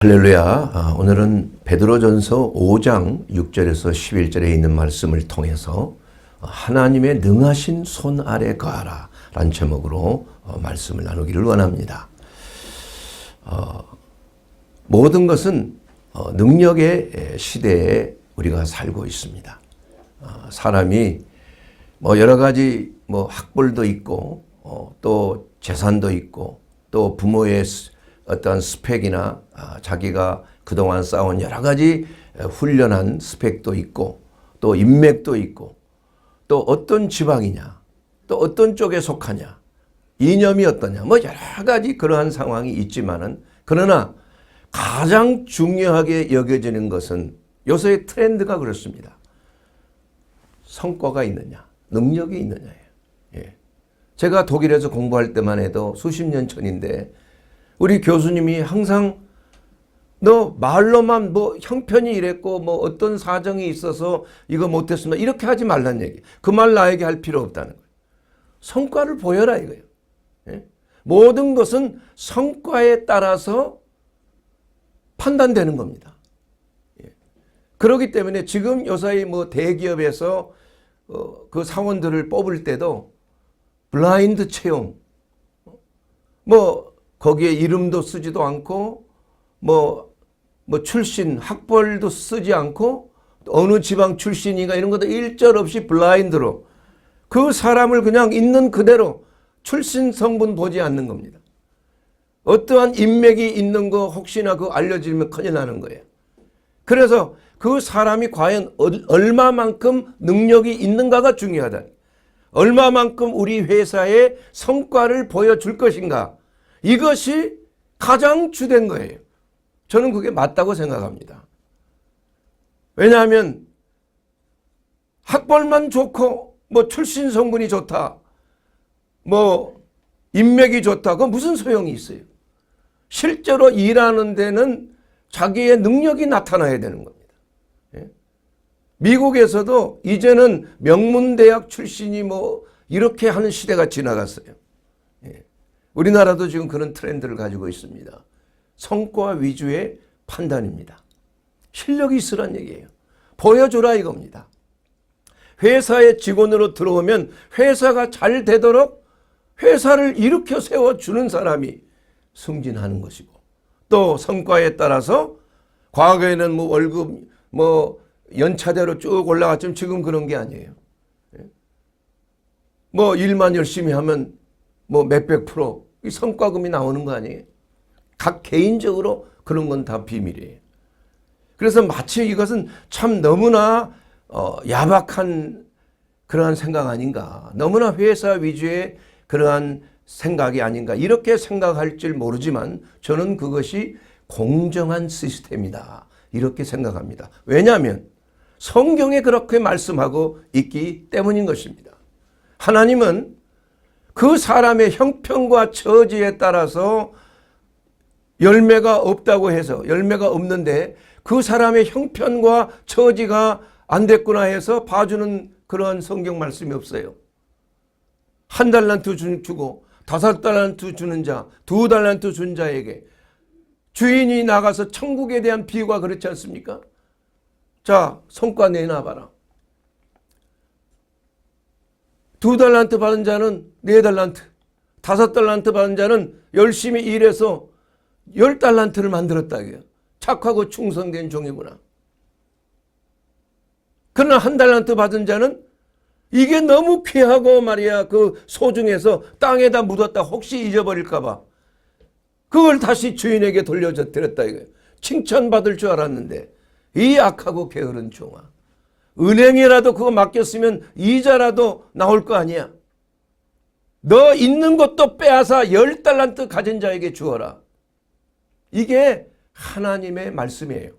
할렐루야. 오늘은 베드로전서 5장 6절에서 11절에 있는 말씀을 통해서 하나님의 능하신 손 아래 거하라 라는 제목으로 말씀을 나누기를 원합니다. 모든 것은 능력의 시대에 우리가 살고 있습니다. 사람이 여러 가지 학벌도 있고 또 재산도 있고 또 부모의 어떤 스펙이나 자기가 그동안 쌓은 여러 가지 훈련한 스펙도 있고 또 인맥도 있고 또 어떤 지방이냐 또 어떤 쪽에 속하냐 이념이 어떠냐 여러 가지 그러한 상황이 있지만은 그러나 가장 중요하게 여겨지는 것은 요새의 트렌드가 그렇습니다. 성과가 있느냐 능력이 있느냐예요. 제가 독일에서 공부할 때만 해도 수십 년 전인데 우리 교수님이 항상 너 말로만 형편이 이랬고 어떤 사정이 있어서 이거 못했으면 이렇게 하지 말란 얘기. 그 말 나에게 할 필요 없다는 거예요. 성과를 보여라 이거예요. 모든 것은 성과에 따라서 판단되는 겁니다. 그렇기 때문에 지금 요사이 대기업에서 그 사원들을 뽑을 때도 블라인드 채용 거기에 이름도 쓰지도 않고 출신 학벌도 쓰지 않고 어느 지방 출신인가 이런 것도 일절 없이 블라인드로 그 사람을 그냥 있는 그대로 출신 성분 보지 않는 겁니다. 어떠한 인맥이 있는 거 혹시나 그거 알려지면 큰일 나는 거예요. 그래서 그 사람이 과연 얼마만큼 능력이 있는가가 중요하다. 얼마만큼 우리 회사에 성과를 보여줄 것인가. 이것이 가장 주된 거예요. 저는 그게 맞다고 생각합니다. 왜냐하면 학벌만 좋고 출신 성분이 좋다. 인맥이 좋다. 그건 무슨 소용이 있어요. 실제로 일하는 데는 자기의 능력이 나타나야 되는 겁니다. 미국에서도 이제는 명문대학 출신이 이렇게 하는 시대가 지나갔어요. 우리나라도 지금 그런 트렌드를 가지고 있습니다. 성과 위주의 판단입니다. 실력이 있으란 얘기예요. 보여줘라 이겁니다. 회사에 직원으로 들어오면 회사가 잘 되도록 회사를 일으켜 세워주는 사람이 승진하는 것이고 또 성과에 따라서 과거에는 월급 연차대로 쭉 올라갔지만 지금 그런 게 아니에요. 일만 열심히 하면 몇백 프로 성과금이 나오는 거 아니에요? 각 개인적으로 그런 건 다 비밀이에요. 그래서 마치 이것은 참 너무나 야박한 그러한 생각 아닌가. 너무나 회사 위주의 그러한 생각이 아닌가. 이렇게 생각할 줄 모르지만 저는 그것이 공정한 시스템이다. 이렇게 생각합니다. 왜냐하면 성경에 그렇게 말씀하고 있기 때문인 것입니다. 하나님은 그 사람의 형편과 처지에 따라서 열매가 없다고 해서 열매가 없는데 그 사람의 형편과 처지가 안 됐구나 해서 봐주는 그런 성경 말씀이 없어요. 1달란트 주고 5달란트 주는 자, 2달란트 준 자에게 주인이 나가서 천국에 대한 비유가 그렇지 않습니까? 자, 성과 내놔봐라. 2달란트 받은 자는 4달란트, 5달란트 받은 자는 열심히 일해서 10달란트를 만들었다. 착하고 충성된 종이구나. 그러나 1달란트 받은 자는 이게 너무 귀하고 말이야 그 소중해서 땅에다 묻었다 혹시 잊어버릴까봐 그걸 다시 주인에게 돌려드렸다 이거예요. 칭찬받을 줄 알았는데 이 악하고 게으른 종아. 은행이라도 그거 맡겼으면 이자라도 나올 거 아니야. 너 있는 것도 빼앗아 10달란트 가진 자에게 주어라. 이게 하나님의 말씀이에요.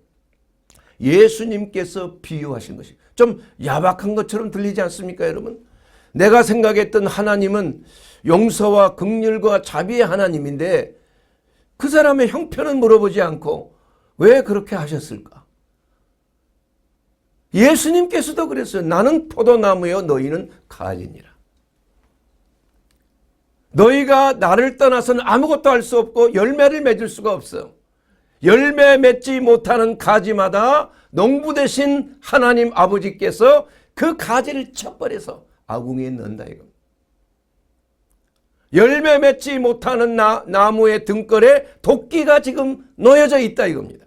예수님께서 비유하신 것이 좀 야박한 것처럼 들리지 않습니까 여러분? 내가 생각했던 하나님은 용서와 긍휼과 자비의 하나님인데 그 사람의 형편은 물어보지 않고 왜 그렇게 하셨을까? 예수님께서도 그랬어요. 나는 포도나무요 너희는 가지니라. 너희가 나를 떠나서는 아무것도 할 수 없고 열매를 맺을 수가 없어. 열매 맺지 못하는 가지마다 농부 되신 하나님 아버지께서 그 가지를 쳐버려서 아궁이에 넣는다 이거. 열매 맺지 못하는 나무의 등걸에 도끼가 지금 놓여져 있다 이겁니다.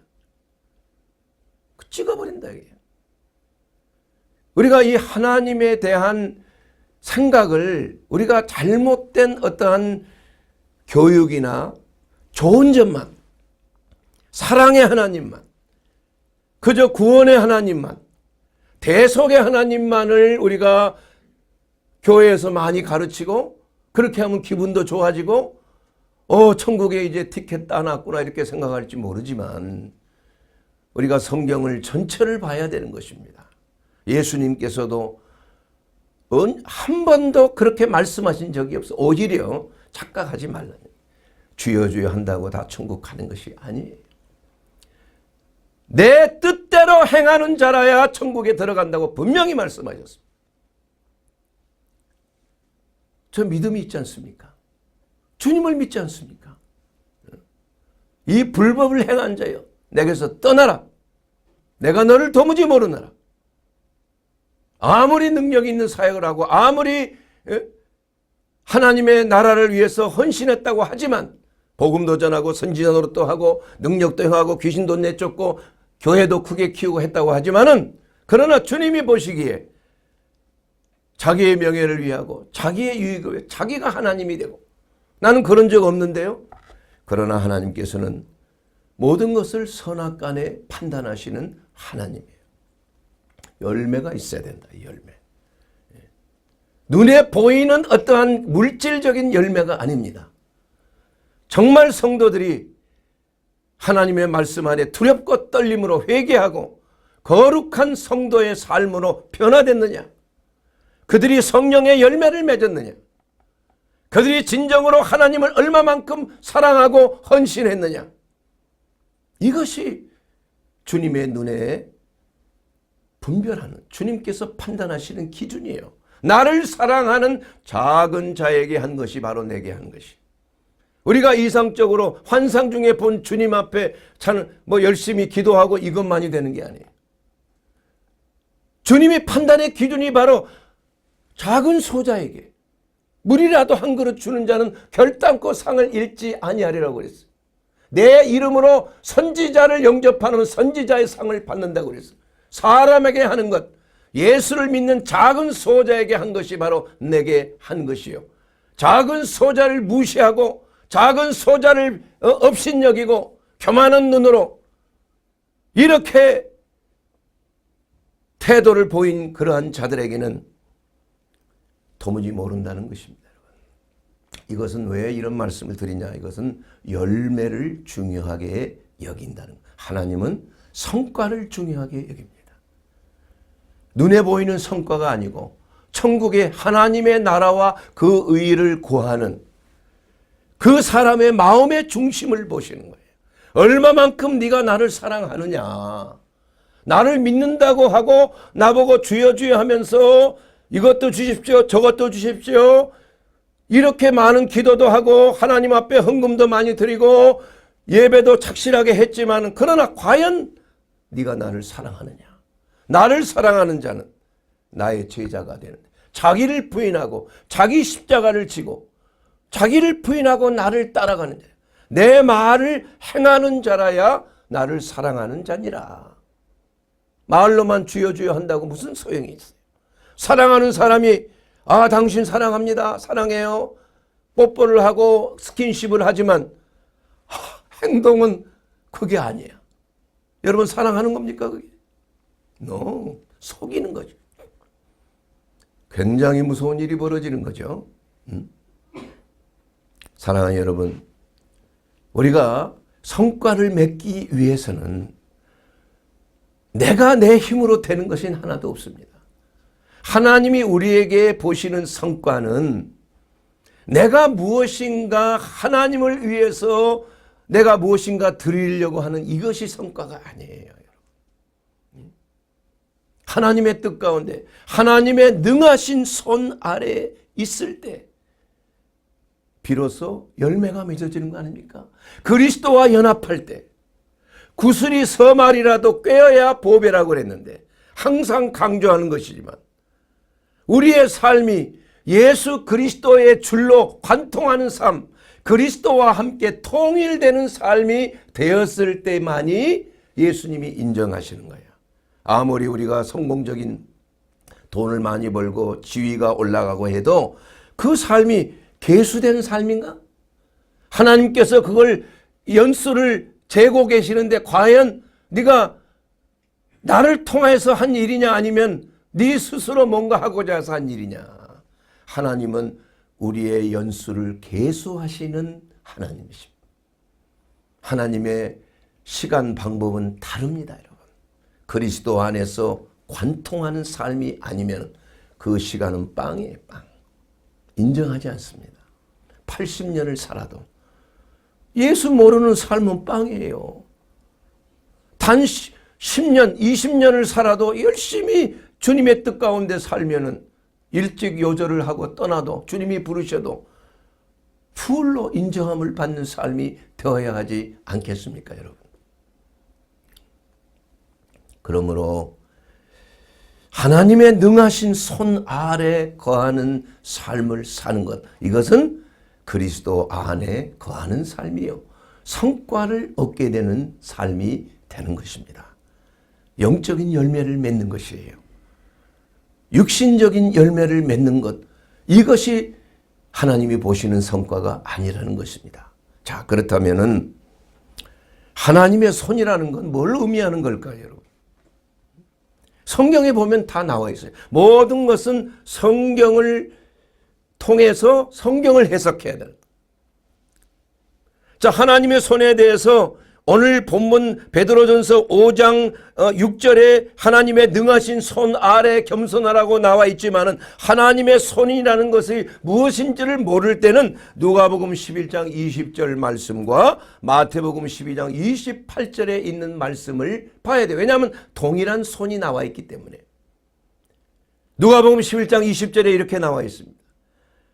찍어버린다 이게. 우리가 이 하나님에 대한 생각을 우리가 잘못된 어떠한 교육이나 좋은 점만, 사랑의 하나님만, 그저 구원의 하나님만, 대속의 하나님만을 우리가 교회에서 많이 가르치고 그렇게 하면 기분도 좋아지고 천국에 이제 티켓 따놨구나 이렇게 생각할지 모르지만 우리가 성경을 전체를 봐야 되는 것입니다. 예수님께서도 한 번도 그렇게 말씀하신 적이 없어. 오히려 착각하지 말라는, 주여 주여 한다고 다 천국 가는 것이 아니에요. 내 뜻대로 행하는 자라야 천국에 들어간다고 분명히 말씀하셨습니다. 저 믿음이 있지 않습니까? 주님을 믿지 않습니까? 이 불법을 행한 자여 내게서 떠나라. 내가 너를 도무지 모르느라. 아무리 능력 있는 사역을 하고 아무리 하나님의 나라를 위해서 헌신했다고 하지만 복음도 전하고 선지자 노릇도 하고 능력도 행하고 귀신도 내쫓고 교회도 크게 키우고 했다고 하지만은 그러나 주님이 보시기에 자기의 명예를 위하고 자기의 유익을 위해 자기가 하나님이 되고 나는 그런 적 없는데요. 그러나 하나님께서는 모든 것을 선악간에 판단하시는 하나님이에요. 열매가 있어야 된다. 열매. 눈에 보이는 어떠한 물질적인 열매가 아닙니다. 정말 성도들이 하나님의 말씀 안에 두렵고 떨림으로 회개하고 거룩한 성도의 삶으로 변화됐느냐? 그들이 성령의 열매를 맺었느냐? 그들이 진정으로 하나님을 얼마만큼 사랑하고 헌신했느냐? 이것이 주님의 눈에 분별하는, 주님께서 판단하시는 기준이에요. 나를 사랑하는 작은 자에게 한 것이 바로 내게 한 것이. 우리가 이상적으로 환상 중에 본 주님 앞에 열심히 기도하고 이것만이 되는 게 아니에요. 주님이 판단의 기준이 바로 작은 소자에게 물이라도 한 그릇 주는 자는 결단코 상을 잃지 아니하리라고 그랬어요. 내 이름으로 선지자를 영접하는 선지자의 상을 받는다고 그랬어요. 사람에게 하는 것, 예수를 믿는 작은 소자에게 한 것이 바로 내게 한 것이요. 작은 소자를 무시하고 작은 소자를 업신여기고 교만한 눈으로 이렇게 태도를 보인 그러한 자들에게는 도무지 모른다는 것입니다. 이것은 왜 이런 말씀을 드리냐? 이것은 열매를 중요하게 여긴다는 거예요. 하나님은 성과를 중요하게 여깁니다. 눈에 보이는 성과가 아니고 천국의 하나님의 나라와 그 의를 구하는 그 사람의 마음의 중심을 보시는 거예요. 얼마만큼 네가 나를 사랑하느냐. 나를 믿는다고 하고 나보고 주여 주여 하면서 이것도 주십시오 저것도 주십시오 이렇게 많은 기도도 하고 하나님 앞에 헌금도 많이 드리고 예배도 착실하게 했지만 그러나 과연 네가 나를 사랑하느냐. 나를 사랑하는 자는 나의 제자가 되는, 자기를 부인하고 자기 십자가를 지고 자기를 부인하고 나를 따라가는 자, 내 말을 행하는 자라야 나를 사랑하는 자니라. 말로만 주여 주여 한다고 무슨 소용이 있어요. 사랑하는 사람이 당신 사랑합니다 사랑해요 뽀뽀를 하고 스킨십을 하지만 행동은 그게 아니에요. 여러분 사랑하는 겁니까 그게? No, 속이는 거죠. 굉장히 무서운 일이 벌어지는 거죠. 사랑하는 여러분, 우리가 성과를 맺기 위해서는 내가 내 힘으로 되는 것은 하나도 없습니다. 하나님이 우리에게 보시는 성과는 내가 무엇인가 하나님을 위해서 내가 무엇인가 드리려고 하는 이것이 성과가 아니에요. 하나님의 뜻 가운데 하나님의 능하신 손 아래에 있을 때 비로소 열매가 맺어지는 거 아닙니까? 그리스도와 연합할 때 구슬이 서말이라도 꿰어야 보배라고 그랬는데 항상 강조하는 것이지만 우리의 삶이 예수 그리스도의 줄로 관통하는 삶, 그리스도와 함께 통일되는 삶이 되었을 때만이 예수님이 인정하시는 거예요. 아무리 우리가 성공적인 돈을 많이 벌고 지위가 올라가고 해도 그 삶이 계수된 삶인가? 하나님께서 그걸 연수를 재고 계시는데 과연 네가 나를 통해서 한 일이냐 아니면 네 스스로 뭔가 하고자 해서 한 일이냐. 하나님은 우리의 연수를 계수하시는 하나님이십니다. 하나님의 시간 방법은 다릅니다, 여러분. 그리스도 안에서 관통하는 삶이 아니면 그 시간은 빵이에요, 빵. 인정하지 않습니다. 80년을 살아도 예수 모르는 삶은 빵이에요. 단 10년, 20년을 살아도 열심히 주님의 뜻 가운데 살면은 일찍 요절을 하고 떠나도 주님이 부르셔도 풀로 인정함을 받는 삶이 되어야 하지 않겠습니까, 여러분? 그러므로 하나님의 능하신 손 아래 거하는 삶을 사는 것, 이것은 그리스도 안에 거하는 삶이요, 성과를 얻게 되는 삶이 되는 것입니다. 영적인 열매를 맺는 것이에요. 육신적인 열매를 맺는 것, 이것이 하나님이 보시는 성과가 아니라는 것입니다. 자, 그렇다면은 하나님의 손이라는 건 뭘 의미하는 걸까요, 여러분? 성경에 보면 다 나와 있어요. 모든 것은 성경을 통해서 성경을 해석해야 돼요. 자, 하나님의 손에 대해서 오늘 본문 베드로전서 5장 6절에 하나님의 능하신 손 아래 겸손하라고 나와 있지만은 하나님의 손이라는 것이 무엇인지를 모를 때는 누가복음 11장 20절 말씀과 마태복음 12장 28절에 있는 말씀을 봐야 돼요. 왜냐하면 동일한 손이 나와 있기 때문에. 누가복음 11장 20절에 이렇게 나와 있습니다.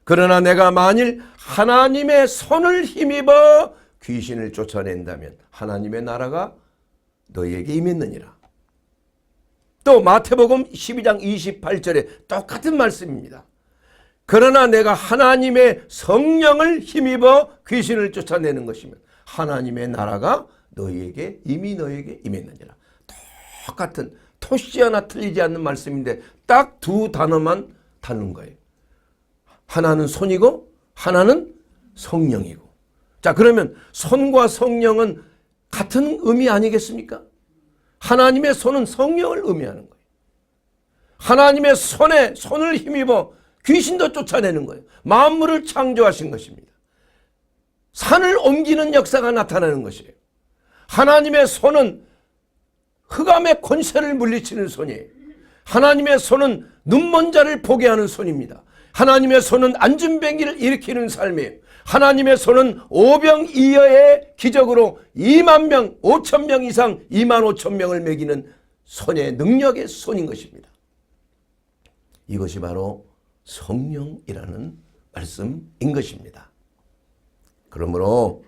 그러나 내가 만일 하나님의 손을 힘입어 귀신을 쫓아낸다면 하나님의 나라가 너희에게 임했느니라. 또 마태복음 12장 28절에 똑같은 말씀입니다. 그러나 내가 하나님의 성령을 힘입어 귀신을 쫓아내는 것이면 하나님의 나라가 너희에게 이미 너희에게 임했느니라. 똑같은 토시 하나 틀리지 않는 말씀인데 딱 두 단어만 다른 거예요. 하나는 손이고 하나는 성령이고. 자, 그러면 손과 성령은 같은 의미 아니겠습니까? 하나님의 손은 성령을 의미하는 거예요. 하나님의 손에 손을 힘입어 귀신도 쫓아내는 거예요. 만물을 창조하신 것입니다. 산을 옮기는 역사가 나타나는 것이에요. 하나님의 손은 흑암의 권세를 물리치는 손이에요. 하나님의 손은 눈먼 자를 보게 하는 손입니다. 하나님의 손은 안진뱅이를 일으키는 삶이에요. 하나님의 손은 오병이어의 기적으로 2만 명, 5천 명 이상 2만 5천 명을 먹이는 손의 능력의 손인 것입니다. 이것이 바로 성령이라는 말씀인 것입니다. 그러므로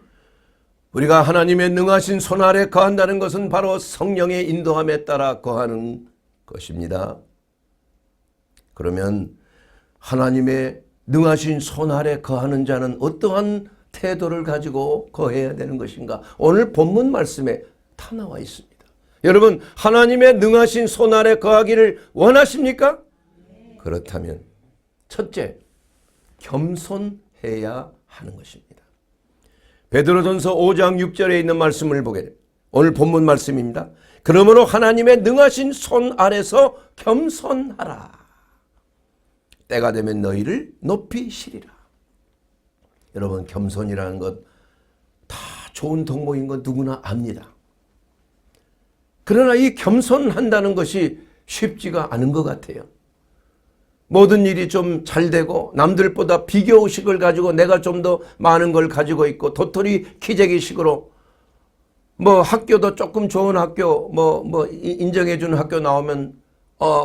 우리가 하나님의 능하신 손 아래 거한다는 것은 바로 성령의 인도함에 따라 거하는 것입니다. 그러면 하나님의 능하신 손 아래 거하는 자는 어떠한 태도를 가지고 거해야 되는 것인가? 오늘 본문 말씀에 다 나와 있습니다. 여러분, 하나님의 능하신 손 아래 거하기를 원하십니까? 그렇다면 첫째, 겸손해야 하는 것입니다. 베드로전서 5장 6절에 있는 말씀을 보게 됩니다. 오늘 본문 말씀입니다. 그러므로 하나님의 능하신 손 아래서 겸손하라. 때가 되면 너희를 높이시리라. 여러분, 겸손이라는 것 다 좋은 덕목인 건 누구나 압니다. 그러나 이 겸손한다는 것이 쉽지가 않은 것 같아요. 모든 일이 좀 잘 되고 남들보다 비교의식을 가지고 내가 좀 더 많은 걸 가지고 있고 도토리 키재기식으로 뭐 학교도 조금 좋은 학교 뭐 인정해 주는 학교 나오면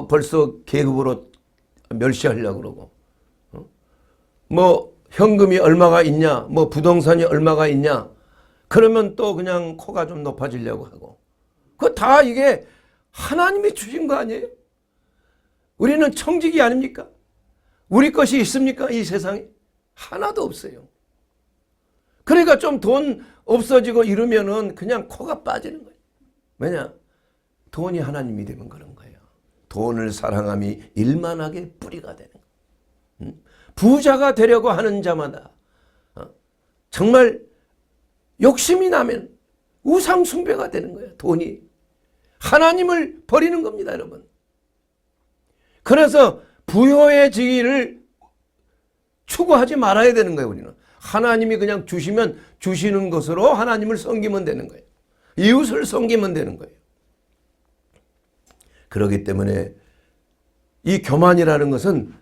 벌써 계급으로 멸시하려고 그러고, 뭐 현금이 얼마가 있냐, 뭐 부동산이 얼마가 있냐, 그러면 또 그냥 코가 좀 높아지려고 하고, 그거 다 이게 하나님이 주신 거 아니에요? 우리는 청직이 아닙니까? 우리 것이 있습니까? 이 세상에? 하나도 없어요. 그러니까 좀 돈 없어지고 이러면은 그냥 코가 빠지는 거예요. 왜냐? 돈이 하나님이 되면 그런 거예요. 돈을 사랑함이 일만하게 뿌리가 되는 거예요. 부자가 되려고 하는 자마다 정말 욕심이 나면 우상 숭배가 되는 거예요. 돈이. 하나님을 버리는 겁니다, 여러분. 그래서 부여해지기를 추구하지 말아야 되는 거예요, 우리는. 하나님이 그냥 주시면 주시는 것으로 하나님을 섬기면 되는 거예요. 이웃을 섬기면 되는 거예요. 그렇기 때문에 이 교만이라는 것은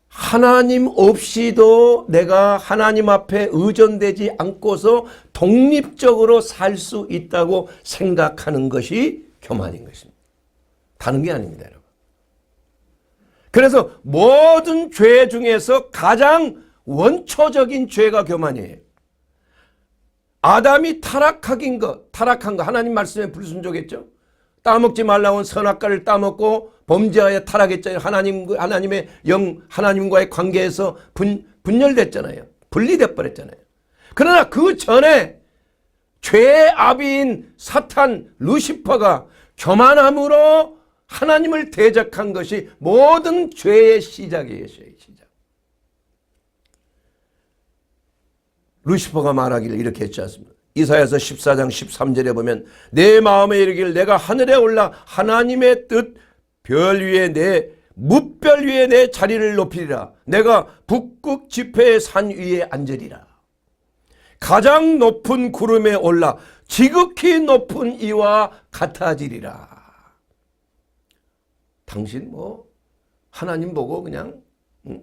하나님 없이도 내가 하나님 앞에 의존되지 않고서 독립적으로 살 수 있다고 생각하는 것이 교만인 것입니다. 다른 게 아닙니다, 여러분. 그래서 모든 죄 중에서 가장 원초적인 죄가 교만이에요. 아담이 타락한 거 하나님 말씀에 불순종했죠. 따먹지 말라고 한 선악과를 따먹고 범죄하여 타락했잖아요. 하나님의 하나님과의 관계에서 분열됐잖아요. 분리돼 버렸잖아요. 그러나 그 전에 죄의 아비인 사탄 루시퍼가 교만함으로 하나님을 대적한 것이 모든 죄의 시작이에요. 시작. 루시퍼가 말하기를 이렇게 했지 않습니까? 이사야서 14장 13절에 보면 내 마음에 이르기를 내가 하늘에 올라 하나님의 뜻 별 위에 내 뭇별 위에 내 자리를 높이리라. 내가 북극 지폐의 산 위에 앉으리라. 가장 높은 구름에 올라 지극히 높은 이와 같아지리라. 당신 하나님 보고 그냥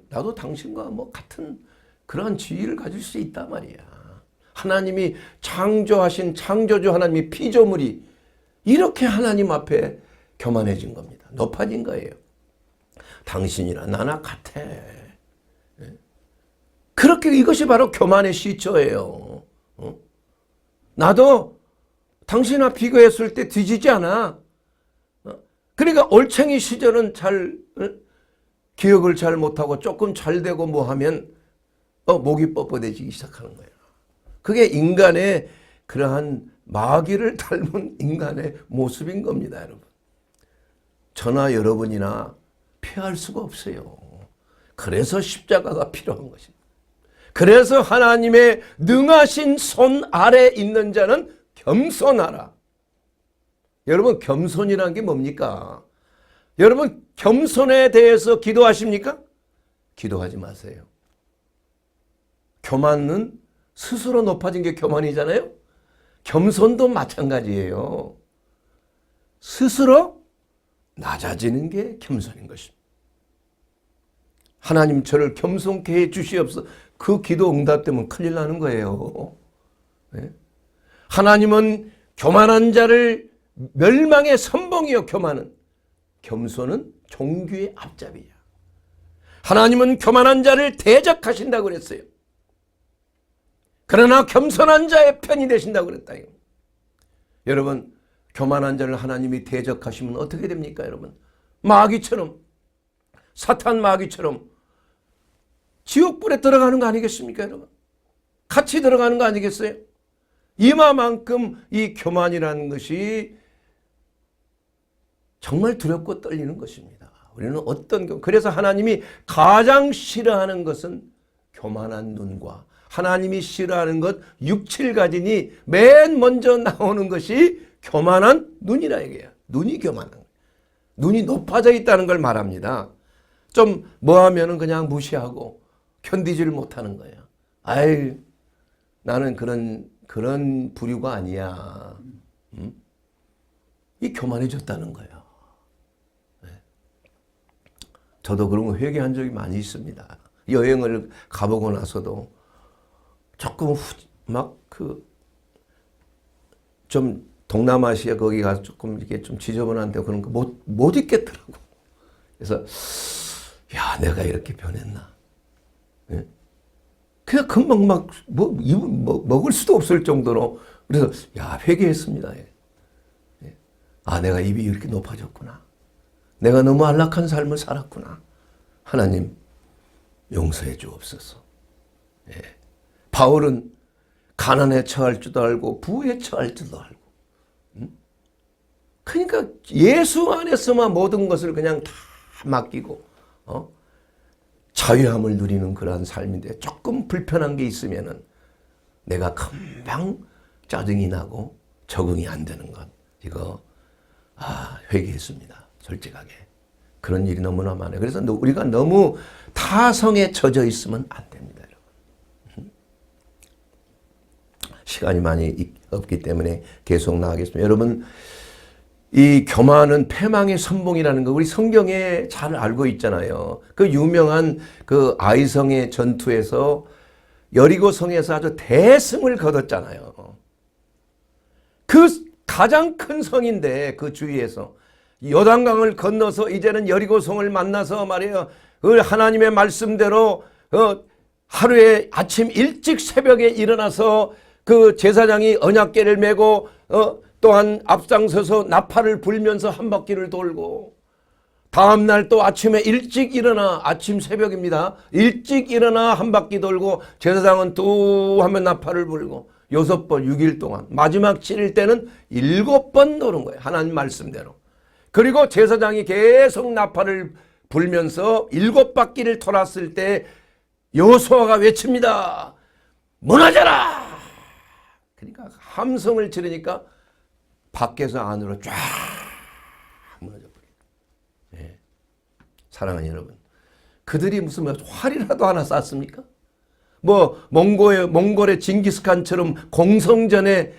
나도 당신과 같은 그러한 지위를 가질 수 있단 말이야. 하나님이 창조하신 창조주 하나님이 피조물이 이렇게 하나님 앞에 교만해진 겁니다. 높아진 거예요. 당신이나 나나 같아. 그렇게 이것이 바로 교만의 시초예요. 나도 당신과 비교했을 때 뒤지지 않아. 그러니까 올챙이 시절은 기억을 잘 못하고 조금 잘 되고 하면 목이 뻣뻣해지기 시작하는 거예요. 그게 인간의 그러한 마귀를 닮은 인간의 모습인 겁니다, 여러분. 저나 여러분이나 피할 수가 없어요. 그래서 십자가가 필요한 것입니다. 그래서 하나님의 능하신 손 아래 있는 자는 겸손하라. 여러분, 겸손이라는 게 뭡니까? 여러분, 겸손에 대해서 기도하십니까? 기도하지 마세요. 교만은 스스로 높아진 게 교만이잖아요. 겸손도 마찬가지예요. 스스로 낮아지는 게 겸손인 것입니다. 하나님 저를 겸손케 해 주시옵소서. 그 기도 응답되면 큰일 나는 거예요. 네? 하나님은 교만한 자를 멸망의 선봉이요. 교만은. 겸손은 종귀의 앞잡이야. 하나님은 교만한 자를 대적하신다고 그랬어요. 그러나 겸손한 자의 편이 되신다고 그랬다. 여러분, 교만한 자를 하나님이 대적하시면 어떻게 됩니까, 여러분? 마귀처럼, 사탄 마귀처럼 지옥불에 들어가는 거 아니겠습니까, 여러분? 같이 들어가는 거 아니겠어요? 이마만큼 이 교만이라는 것이 정말 두렵고 떨리는 것입니다. 우리는 그래서 하나님이 가장 싫어하는 것은 교만한 눈과 하나님이 싫어하는 것 6, 7가지니 맨 먼저 나오는 것이 교만한 눈이라 얘기해요. 눈이 교만한 거예요. 눈이 높아져 있다는 걸 말합니다. 좀 하면은 그냥 무시하고 견디지를 못하는 거예요. 아이, 나는 그런 부류가 아니야. 이 교만해졌다는 거예요. 네. 저도 그런 거 회개한 적이 많이 있습니다. 여행을 가보고 나서도 조금 좀 동남아시아 거기 가서 조금 이렇게 좀 지저분한데 그런 거 못 있겠더라고. 그래서 야, 내가 이렇게 변했나? 예? 그냥 금방 먹을 수도 없을 정도로. 그래서 야, 회개했습니다. 예. 내가 입이 이렇게 높아졌구나. 내가 너무 안락한 삶을 살았구나. 하나님 용서해 주옵소서. 예. 바울은 가난에 처할 줄도 알고 부에 처할 줄도 알고. 그러니까 예수 안에서만 모든 것을 그냥 다 맡기고 자유함을 누리는 그러한 삶인데, 조금 불편한 게 있으면은 내가 금방 짜증이 나고 적응이 안 되는 것, 이거 회개했습니다. 솔직하게. 그런 일이 너무나 많아요. 그래서 우리가 너무 타성에 젖어 있으면 안 됩니다, 여러분. 시간이 많이 없기 때문에 계속 나가겠습니다. 여러분, 이 교만은 패망의 선봉이라는 거 우리 성경에 잘 알고 있잖아요. 그 유명한 그 아이성의 전투에서 여리고성에서 아주 대승을 거뒀잖아요. 그 가장 큰 성인데, 그 주위에서 요단강을 건너서 이제는 여리고성을 만나서 말이에요. 그 하나님의 말씀대로 하루에 아침 일찍 새벽에 일어나서 그 제사장이 언약궤를 메고 또한 앞장서서 나팔을 불면서 한 바퀴를 돌고, 다음날 또 아침에 일찍 일어나, 아침 새벽입니다. 일찍 일어나 한 바퀴 돌고, 제사장은 또 하면 나팔을 불고 6번 6일 동안, 마지막 7일 때는 7번 도는 거예요. 하나님 말씀대로. 그리고 제사장이 계속 나팔을 불면서 7바퀴를 돌았을 때 여호수아가 외칩니다. 무너져라! 그러니까 함성을 지르니까 밖에서 안으로 쫙 무너져 버립니다. 예. 사랑하는 여러분, 그들이 무슨 활이라도 하나 쐈습니까? 몽골의 징기스칸처럼 공성전에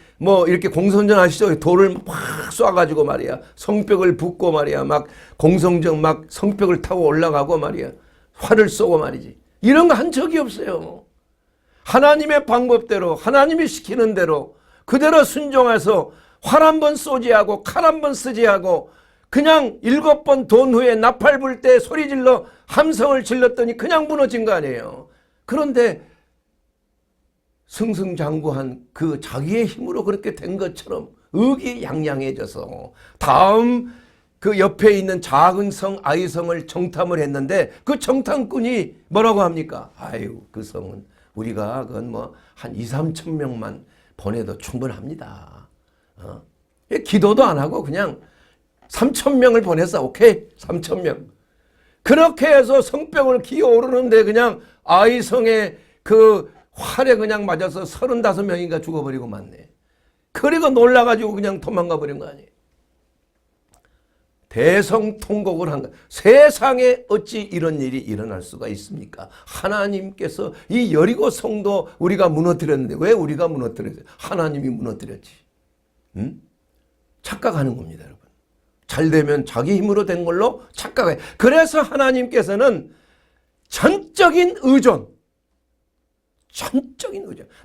이렇게 공성전 아시죠? 돌을 막 쏴가지고 말이야, 성벽을 붓고 말이야, 막 공성전 막 성벽을 타고 올라가고 말이야, 활을 쏘고 말이지. 이런 거 한 적이 없어요. 하나님의 방법대로, 하나님이 시키는 대로 그대로 순종해서 활 한 번 쏘지 하고 칼 한 번 쓰지 하고, 그냥 7번 돈 후에 나팔 불 때 소리 질러 함성을 질렀더니 그냥 무너진 거 아니에요. 그런데 승승장구한 그 자기의 힘으로 그렇게 된 것처럼 의기양양해져서 다음 그 옆에 있는 작은 성 아이성을 정탐을 했는데, 그 정탐꾼이 뭐라고 합니까? 아유, 그 성은 우리가 그건 한 2, 3천 명만 보내도 충분합니다. 기도도 안 하고 그냥 3천 명을 보냈어. 오케이, 3천 명. 그렇게 해서 성벽을 기어오르는데 그냥 아이성의 그 활에 그냥 맞아서 35명인가 죽어버리고 말네. 그리고 놀라가지고 그냥 도망가 버린 거 아니에요. 대성통곡을 한 거. 세상에 어찌 이런 일이 일어날 수가 있습니까? 하나님께서 이 여리고 성도 우리가 무너뜨렸는데, 왜 우리가 무너뜨렸어요? 하나님이 무너뜨렸지. 착각하는 겁니다, 여러분. 잘 되면 자기 힘으로 된 걸로 착각해. 그래서 하나님께서는 전적인 의존,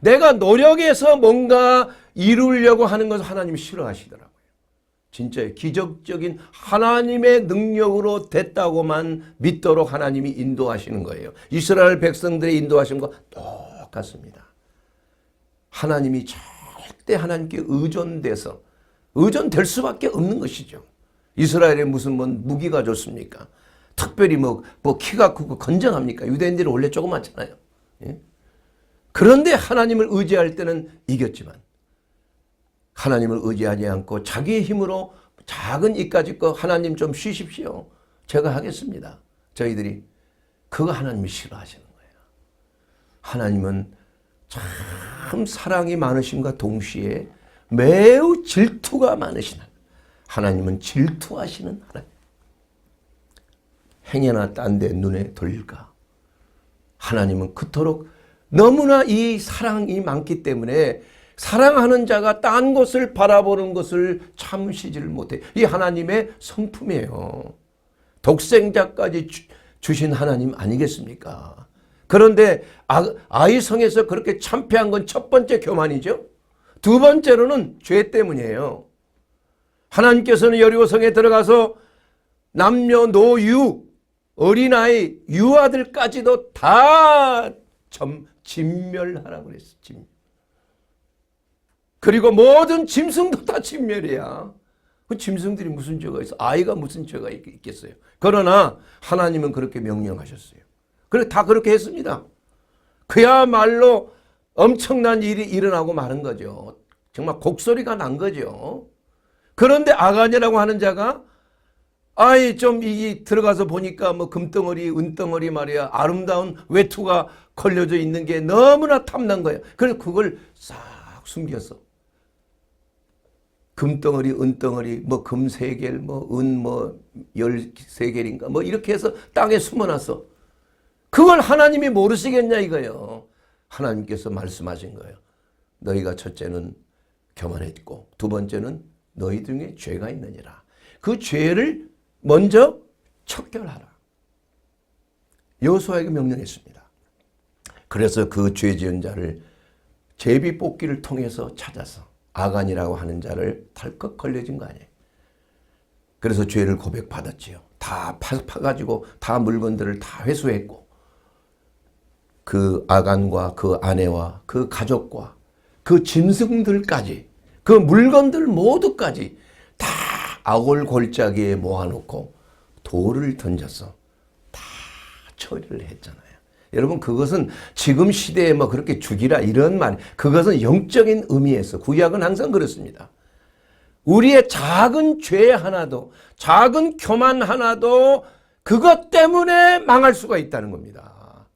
내가 노력해서 뭔가 이루려고 하는 것을 하나님이 싫어하시더라고요. 진짜 기적적인 하나님의 능력으로 됐다고만 믿도록 하나님이 인도하시는 거예요. 이스라엘 백성들의 인도하신 거 똑같습니다. 하나님이 절대 하나님께 의존될 수밖에 없는 것이죠. 이스라엘에 무슨 무기가 좋습니까? 특별히 키가 크고 건장합니까? 유대인들은 원래 조그맣잖아요. 예? 그런데 하나님을 의지할 때는 이겼지만, 하나님을 의지하지 않고 자기의 힘으로 작은 이까짓 거 하나님 좀 쉬십시오, 제가 하겠습니다, 저희들이, 그거 하나님이 싫어하시는 거예요. 하나님은 참 사랑이 많으심과 동시에 매우 질투가 많으신 하나님은 질투하시는 하나님. 행여나 딴 데 눈에 돌릴까? 하나님은 그토록 너무나 이 사랑이 많기 때문에 사랑하는 자가 딴 곳을 바라보는 것을 참으시지를 못해. 이 하나님의 성품이에요. 독생자까지 주신 하나님 아니겠습니까? 그런데 아이성에서 그렇게 참패한 건 첫 번째 교만이죠. 두 번째로는 죄 때문이에요. 하나님께서는 여리고성에 들어가서 남녀노유, 어린아이, 유아들까지도 다 진멸하라고 그랬어. 그리고 모든 짐승도 다 진멸이야. 그 짐승들이 무슨 죄가 있어? 아이가 무슨 죄가 있겠어요? 그러나 하나님은 그렇게 명령하셨어요. 그래 다 그렇게 했습니다. 그야말로 엄청난 일이 일어나고 마는 거죠. 정말 곡소리가 난 거죠. 그런데 아간이라고 하는 자가 좀 이 들어가서 보니까 뭐 금덩어리, 은덩어리 말이야 아름다운 외투가 걸려져 있는 게 너무나 탐난 거예요. 그래서 그걸 싹 숨겼어. 금덩어리, 은덩어리, 뭐 금 3개, 뭐 은 뭐 13개인가 뭐 이렇게 해서 땅에 숨어놨어. 그걸 하나님이 모르시겠냐 이거예요. 하나님께서 말씀하신 거예요. 너희가 첫째는 교만했고 두 번째는 너희 중에 죄가 있느니라. 그 죄를 먼저 척결하라. 여호수아에게 명령했습니다. 그래서 그 죄 지은 자를 제비 뽑기를 통해서 찾아서 아간이라고 하는 자를 덜컥 걸려진 거 아니에요. 그래서 죄를 고백받았지요. 다 파가지고 다 물건들을 다 회수했고 그 아간과 그 아내와 그 가족과 그 짐승들까지 그 물건들 모두까지 다 아골 골짜기에 모아놓고 돌을 던져서 다 처리를 했잖아요. 여러분 그것은 지금 시대에 뭐 그렇게 죽이라 이런 말, 그것은 영적인 의미에서 구약은 항상 그렇습니다. 우리의 작은 죄 하나도 작은 교만 하나도 그것 때문에 망할 수가 있다는 겁니다.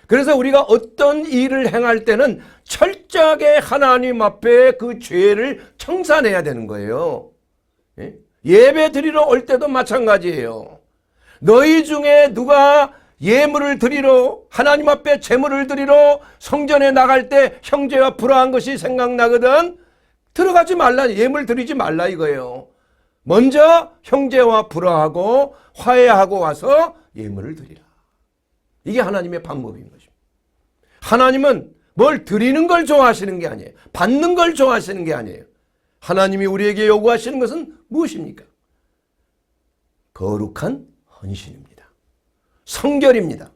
그래서 우리가 어떤 일을 행할 때는 철저하게 하나님 앞에 그 죄를 청산해야 되는 거예요. 예배 드리러 올 때도 마찬가지예요. 너희 중에 누가 예물을 드리러 하나님 앞에 제물을 드리러 성전에 나갈 때 형제와 불화한 것이 생각나거든 들어가지 말라, 예물 드리지 말라 이거예요. 먼저 형제와 불화하고 화해하고 와서 예물을 드리라. 이게 하나님의 방법인 것입니다. 하나님은 뭘 드리는 걸 좋아하시는 게 아니에요. 받는 걸 좋아하시는 게 아니에요. 하나님이 우리에게 요구하시는 것은 무엇입니까? 거룩한 헌신입니다. 성결입니다.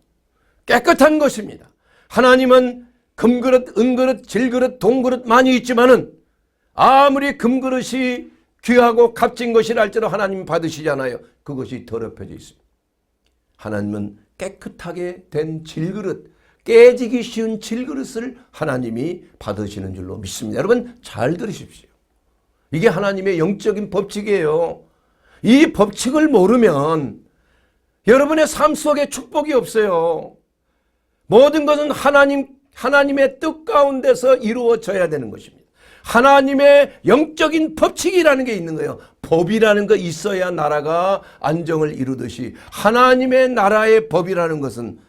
깨끗한 것입니다. 하나님은 금그릇, 은그릇, 질그릇, 동그릇 많이 있지만은 아무리 금그릇이 귀하고 값진 것이라 할지라도 하나님이 받으시잖아요. 그것이 더럽혀져 있습니다. 하나님은 깨끗하게 된 질그릇, 깨지기 쉬운 질그릇을 하나님이 받으시는 줄로 믿습니다. 여러분 잘 들으십시오. 이게 하나님의 영적인 법칙이에요. 이 법칙을 모르면 여러분의 삶 속에 축복이 없어요. 모든 것은 하나님의 뜻 가운데서 이루어져야 되는 것입니다. 하나님의 영적인 법칙이라는 게 있는 거예요. 법이라는 거 있어야 나라가 안정을 이루듯이 하나님의 나라의 법이라는 것은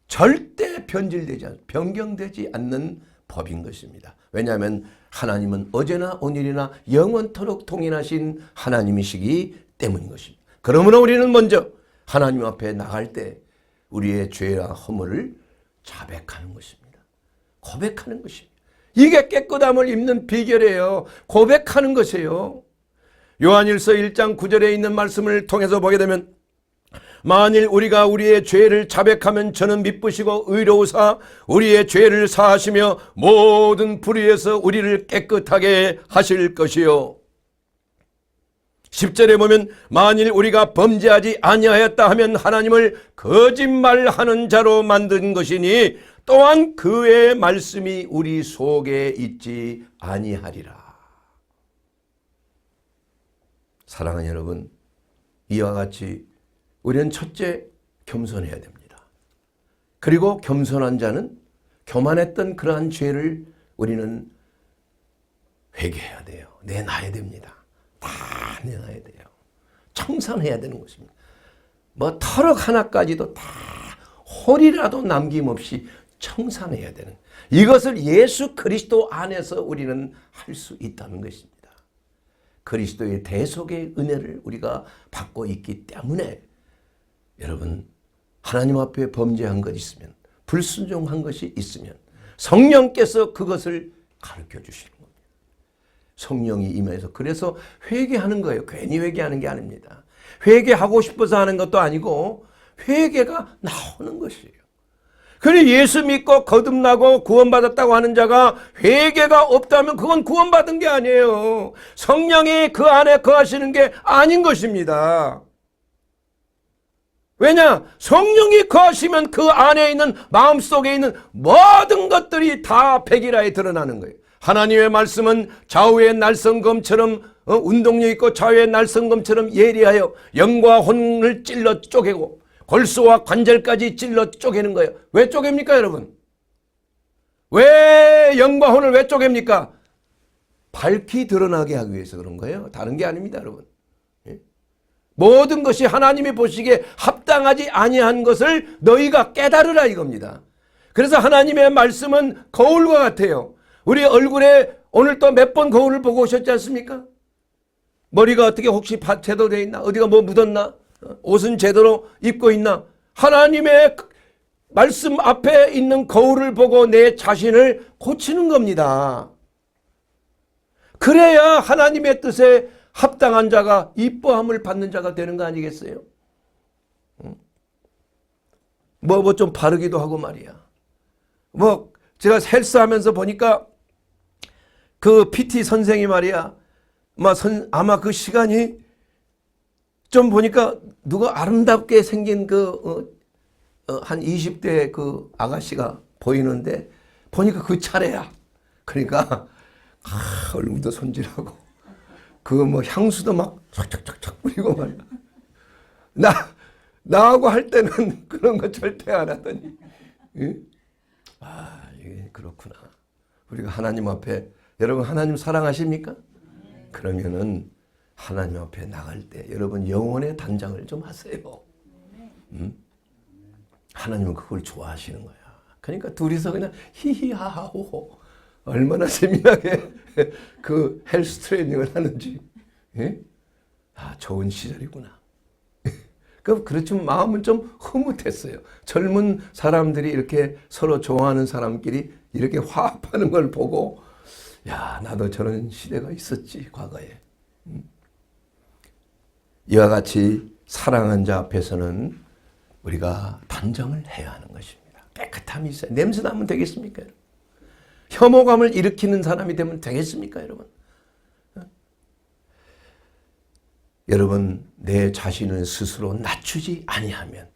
절대 변경되지 않는 법인 것입니다. 왜냐하면 하나님은 어제나 오늘이나 영원토록 통일하신 하나님이시기 때문인 것입니다. 그러므로 우리는 먼저 하나님 앞에 나갈 때 우리의 죄와 허물을 자백하는 것입니다. 고백하는 것입니다. 이게 깨끗함을 입는 비결이에요. 고백하는 것이에요. 요한일서 1장 9절에 있는 말씀을 통해서 보게 되면 만일 우리가 우리의 죄를 자백하면 저는 미쁘시고 의로우사 우리의 죄를 사하시며 모든 불의에서 우리를 깨끗하게 하실 것이요. 10절에 보면 만일 우리가 범죄하지 아니하였다 하면 하나님을 거짓말하는 자로 만든 것이니 또한 그의 말씀이 우리 속에 있지 아니하리라. 사랑하는 여러분, 이와 같이 우리는 첫째 겸손해야 됩니다. 그리고 겸손한 자는 교만했던 그러한 죄를 우리는 회개해야 돼요. 내놔야 됩니다. 다 내놔야 돼요. 청산해야 되는 것입니다. 뭐 터럭 하나까지도 다 홀이라도 남김없이 청산해야 되는, 이것을 예수 그리스도 안에서 우리는 할 수 있다는 것입니다. 그리스도의 대속의 은혜를 우리가 받고 있기 때문에 여러분 하나님 앞에 범죄한 것 있으면, 불순종한 것이 있으면 성령께서 그것을 가르쳐 주시는 겁니다. 성령이 임해서, 그래서 회개하는 거예요. 괜히 회개하는 게 아닙니다. 회개하고 싶어서 하는 것도 아니고 회개가 나오는 것이에요. 그래 예수 믿고 거듭나고 구원받았다고 하는 자가 회개가 없다면 그건 구원받은 게 아니에요. 성령이 그 안에 거하시는 게 아닌 것입니다. 왜냐? 성령이 거하시면 그 안에 있는 마음속에 있는 모든 것들이 다 백일화에 드러나는 거예요. 하나님의 말씀은 좌우의 날성검처럼 운동력 있고 좌우의 날성검처럼 예리하여 영과 혼을 찔러 쪼개고 골수와 관절까지 찔러 쪼개는 거예요. 왜 쪼갭니까 여러분? 왜 영과 혼을 왜 쪼갭니까? 밝히 드러나게 하기 위해서 그런 거예요. 다른 게 아닙니다 여러분. 모든 것이 하나님이 보시기에 합당하지 아니한 것을 너희가 깨달으라 이겁니다. 그래서 하나님의 말씀은 거울과 같아요. 우리 얼굴에 오늘 또 몇 번 거울을 보고 오셨지 않습니까? 머리가 어떻게 혹시 제대로 되어 있나? 어디가 뭐 묻었나? 옷은 제대로 입고 있나? 하나님의 말씀 앞에 있는 거울을 보고 내 자신을 고치는 겁니다. 그래야 하나님의 뜻에 합당한 자가 이뻐함을 받는 자가 되는 거 아니겠어요? 뭐 좀 바르기도 하고 말이야. 뭐 제가 헬스하면서 보니까 그 PT 선생이 말이야. 아마 그 시간이 좀 보니까 누가 아름답게 생긴 한 20대 그 아가씨가 보이는데 보니까 그 차례야. 그러니까 얼굴도 손질하고 그 뭐 향수도 막 촥촥촥촥 뿌리고 말이야. 나하고 할 때는 그런 거 절대 안 하더니. 응? 이게 그렇구나. 우리가 하나님 앞에, 여러분 하나님 사랑하십니까? 그러면은 하나님 앞에 나갈 때 여러분 영혼의 단장을 좀 하세요. 응? 하나님은 그걸 좋아하시는 거야. 그러니까 둘이서 그냥 히히하하호호 얼마나 재미나게 그 헬스 트레이닝을 하는지. 예? 좋은 시절이구나. 그렇지만 마음은 좀 흐뭇했어요. 젊은 사람들이 이렇게 서로 좋아하는 사람끼리 이렇게 화합하는 걸 보고 나도 저런 시대가 있었지 과거에. 이와 같이 사랑한 자 앞에서는 우리가 단정을 해야 하는 것입니다. 깨끗함이 있어야 냄새 나면 되겠습니까? 혐오감을 일으키는 사람이 되면 되겠습니까 여러분? 여러분 내 자신을 스스로 낮추지 아니하면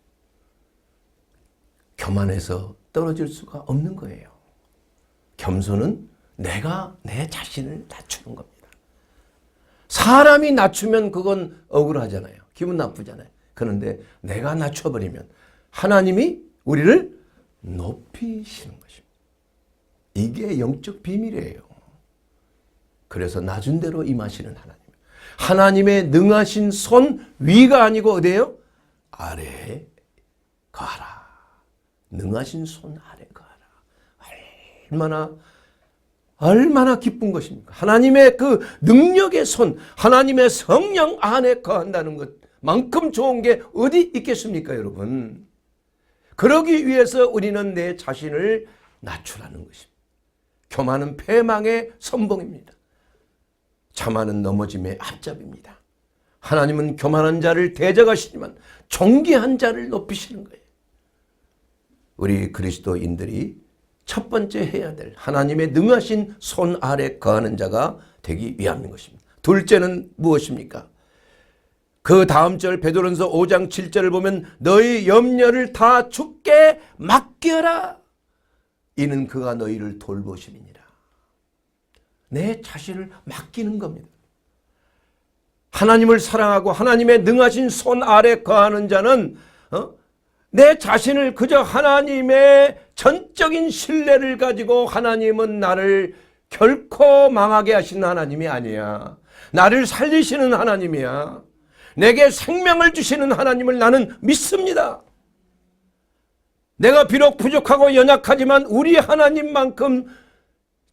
교만해서 떨어질 수가 없는 거예요. 겸손은 내가 내 자신을 낮추는 겁니다. 사람이 낮추면 그건 억울하잖아요. 기분 나쁘잖아요. 그런데 내가 낮춰버리면 하나님이 우리를 높이시는 것입니다. 이게 영적 비밀이에요. 그래서 낮은 대로 임하시는 하나님. 하나님의 능하신 손 위가 아니고 어디예요? 아래에 가라. 능하신 손 아래 가라. 얼마나 기쁜 것입니까? 하나님의 그 능력의 손, 하나님의 성령 안에 거한다는 것만큼 좋은 게 어디 있겠습니까, 여러분? 그러기 위해서 우리는 내 자신을 낮추라는 것입니다. 교만은 패망의 선봉입니다. 자만은 넘어짐의 앞잡입니다. 하나님은 교만한 자를 대적하시지만 존귀한 자를 높이시는 거예요. 우리 그리스도인들이 첫 번째 해야 될 하나님의 능하신 손 아래 거하는 자가 되기 위함인 것입니다. 둘째는 무엇입니까? 그 다음 절 베드로전서 5장 7절을 보면 너희 염려를 다 주께 맡겨라. 이는 그가 너희를 돌보심이니라. 내 자신을 맡기는 겁니다. 하나님을 사랑하고 하나님의 능하신 손 아래 거하는 자는 내 자신을 그저 하나님의 전적인 신뢰를 가지고 하나님은 나를 결코 망하게 하시는 하나님이 아니야. 나를 살리시는 하나님이야. 내게 생명을 주시는 하나님을 나는 믿습니다. 내가 비록 부족하고 연약하지만 우리 하나님만큼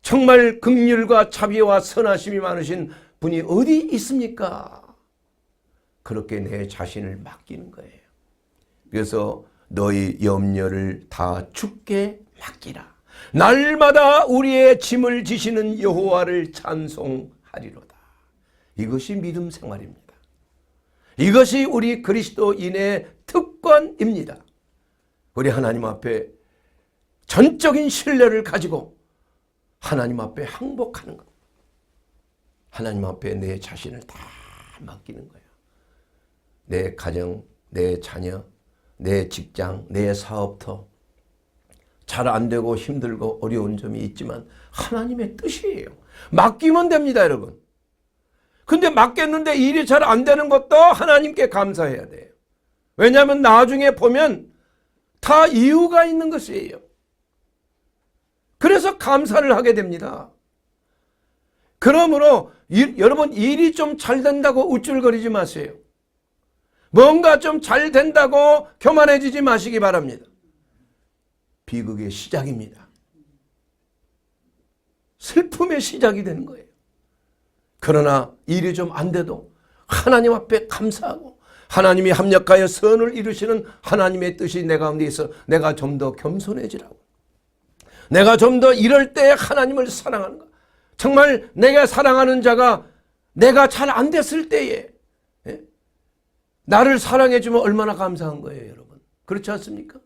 정말 긍휼과 자비와 선하심이 많으신 분이 어디 있습니까? 그렇게 내 자신을 맡기는 거예요. 그래서 너희 염려를 다 주께 맡기라. 날마다 우리의 짐을 지시는 여호와를 찬송하리로다. 이것이 믿음 생활입니다. 이것이 우리 그리스도인의 특권입니다. 우리 하나님 앞에 전적인 신뢰를 가지고 하나님 앞에 항복하는 것. 하나님 앞에 내 자신을 다 맡기는 거예요. 내 가정, 내 자녀, 내 직장, 내 사업터 잘 안 되고 힘들고 어려운 점이 있지만 하나님의 뜻이에요. 맡기면 됩니다, 여러분. 근데 맡겼는데 일이 잘 안 되는 것도 하나님께 감사해야 돼요. 왜냐하면 나중에 보면 다 이유가 있는 것이에요. 그래서 감사를 하게 됩니다. 그러므로 여러분 일이 좀 잘 된다고 우쭐거리지 마세요. 뭔가 좀 잘 된다고 교만해지지 마시기 바랍니다. 비극의 시작입니다. 슬픔의 시작이 되는 거예요. 그러나 일이 좀 안 돼도 하나님 앞에 감사하고 하나님이 합력하여 선을 이루시는 하나님의 뜻이 내 가운데 있어 내가 좀 더 겸손해지라고. 내가 좀 더 이럴 때 하나님을 사랑하는 것. 정말 내가 사랑하는 자가 내가 잘 안 됐을 때에 나를 사랑해주면 얼마나 감사한 거예요, 여러분. 그렇지 않습니까?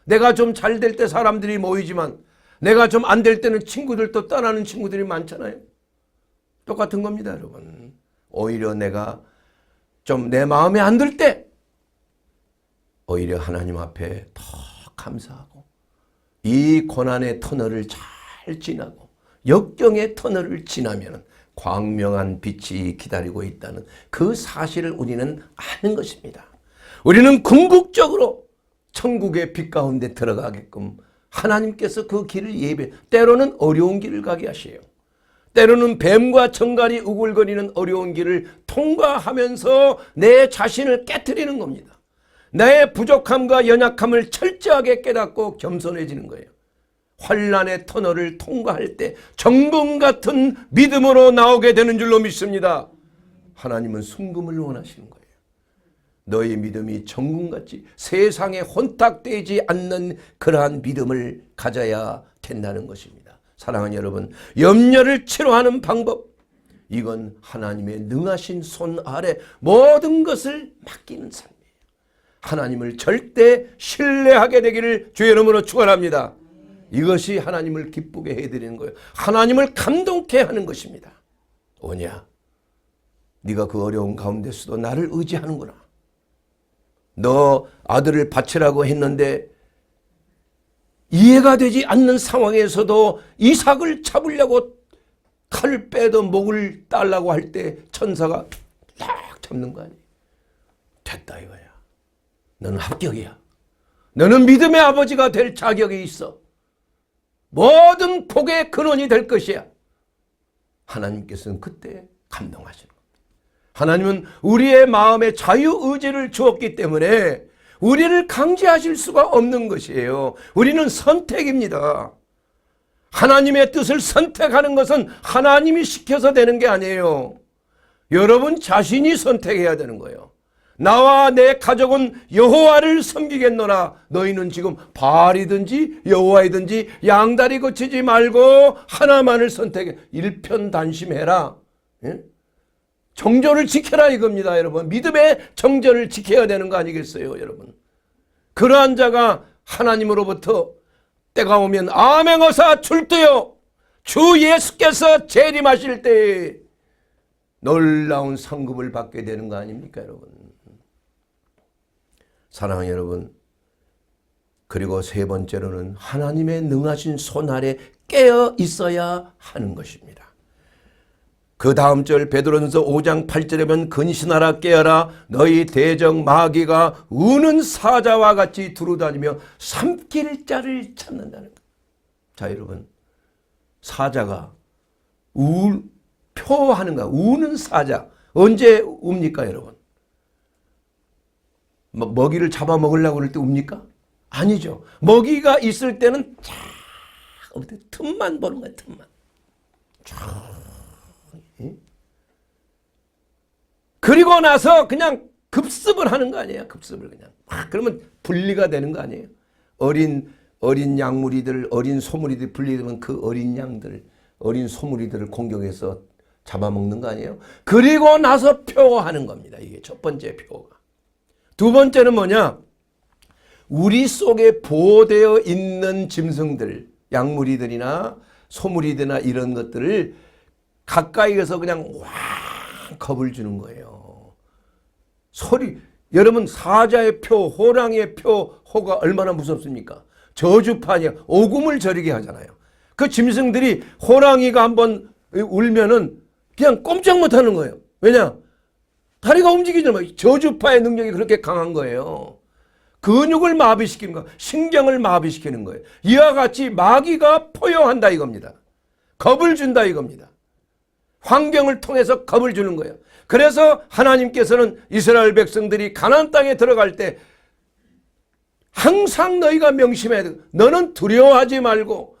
내가 좀 잘 될 때 사람들이 모이지만 내가 좀 안 될 때는 친구들도 떠나는 친구들이 많잖아요. 똑같은 겁니다, 여러분. 오히려 내가 좀 내 마음에 안 들 때 오히려 하나님 앞에 더 감사하고 이 고난의 터널을 잘 지나고 역경의 터널을 지나면 광명한 빛이 기다리고 있다는 그 사실을 우리는 아는 것입니다. 우리는 궁극적으로 천국의 빛 가운데 들어가게끔 하나님께서 그 길을 예배, 때로는 어려운 길을 가게 하셔요. 때로는 뱀과 정갈이 우글거리는 어려운 길을 통과하면서 내 자신을 깨트리는 겁니다. 나의 부족함과 연약함을 철저하게 깨닫고 겸손해지는 거예요. 환난의 터널을 통과할 때 정금 같은 믿음으로 나오게 되는 줄로 믿습니다. 하나님은 순금을 원하시는 거예요. 너희 믿음이 정금같이 세상에 혼탁되지 않는 그러한 믿음을 가져야 된다는 것입니다. 사랑하는 여러분, 염려를 치료하는 방법, 이건 하나님의 능하신 손 아래 모든 것을 맡기는 삶이에요. 하나님을 절대 신뢰하게 되기를 주의 이름으로 축원합니다. 이것이 하나님을 기쁘게 해드리는 거예요. 하나님을 감동케 하는 것입니다. 오냐, 네가 그 어려운 가운데서도 나를 의지하는구나. 너 아들을 바치라고 했는데 이해가 되지 않는 상황에서도 이삭을 잡으려고 칼을 빼던 목을 따려고 할 때 천사가 딱 잡는 거 아니에요. 됐다 이거야. 너는 합격이야. 너는 믿음의 아버지가 될 자격이 있어. 모든 복의 근원이 될 것이야. 하나님께서는 그때 감동하시는 겁니다. 하나님은 우리의 마음에 자유의지를 주었기 때문에 우리를 강제하실 수가 없는 것이에요. 우리는 선택입니다. 하나님의 뜻을 선택하는 것은 하나님이 시켜서 되는 게 아니에요. 여러분 자신이 선택해야 되는 거예요. 나와 내 가족은 여호와를 섬기겠노라. 너희는 지금 바알이든지 여호와이든지 양다리 거치지 말고 하나만을 선택해. 일편단심해라. 예? 정절을 지켜라 이겁니다, 여러분. 믿음의 정절을 지켜야 되는 거 아니겠어요, 여러분? 그러한 자가 하나님으로부터 때가 오면 아멘어사 출두요. 주 예수께서 재림하실 때에 놀라운 상급을 받게 되는 거 아닙니까, 여러분? 사랑하는 여러분, 그리고 세 번째로는 하나님의 능하신 손 아래 깨어 있어야 하는 것입니다. 그 다음 절 베드로전서 5장 8절에 보면 근신하라 깨어라 너희 대적 마귀가 우는 사자와 같이 두루다니며 삼킬 자를 찾는다는 것. 자 여러분, 사자가 표하는 거야. 우는 사자 언제 웁니까 여러분? 먹이를 잡아먹으려고 그럴 때 웁니까? 아니죠. 먹이가 있을 때는 쫙 틈만 보는 거야. 틈만 쫙. 그리고 나서 그냥 급습을 하는 거 아니에요? 급습을 그냥. 그러면 분리가 되는 거 아니에요? 어린 양무리들, 어린 소무리들 분리되면 그 어린 양들, 어린 소무리들을 공격해서 잡아먹는 거 아니에요? 그리고 나서 표하는 겁니다. 이게 첫 번째 표가. 두 번째는 뭐냐? 우리 속에 보호되어 있는 짐승들, 약무리들이나 소무리들이나 이런 것들을 가까이 가서 그냥 왕 겁을 주는 거예요. 소리, 여러분 사자의 표, 호랑이의 표, 호가 얼마나 무섭습니까? 저주파냐, 오금을 저리게 하잖아요. 그 짐승들이 호랑이가 한번 울면은 그냥 꼼짝 못하는 거예요. 왜냐? 다리가 움직이지 마. 저주파의 능력이 그렇게 강한 거예요. 근육을 마비시키는 거, 신경을 마비시키는 거예요. 이와 같이 마귀가 포효한다 이겁니다. 겁을 준다 이겁니다. 환경을 통해서 겁을 주는 거예요. 그래서 하나님께서는 이스라엘 백성들이 가나안 땅에 들어갈 때 항상 너희가 명심해야 돼. 너는 두려워하지 말고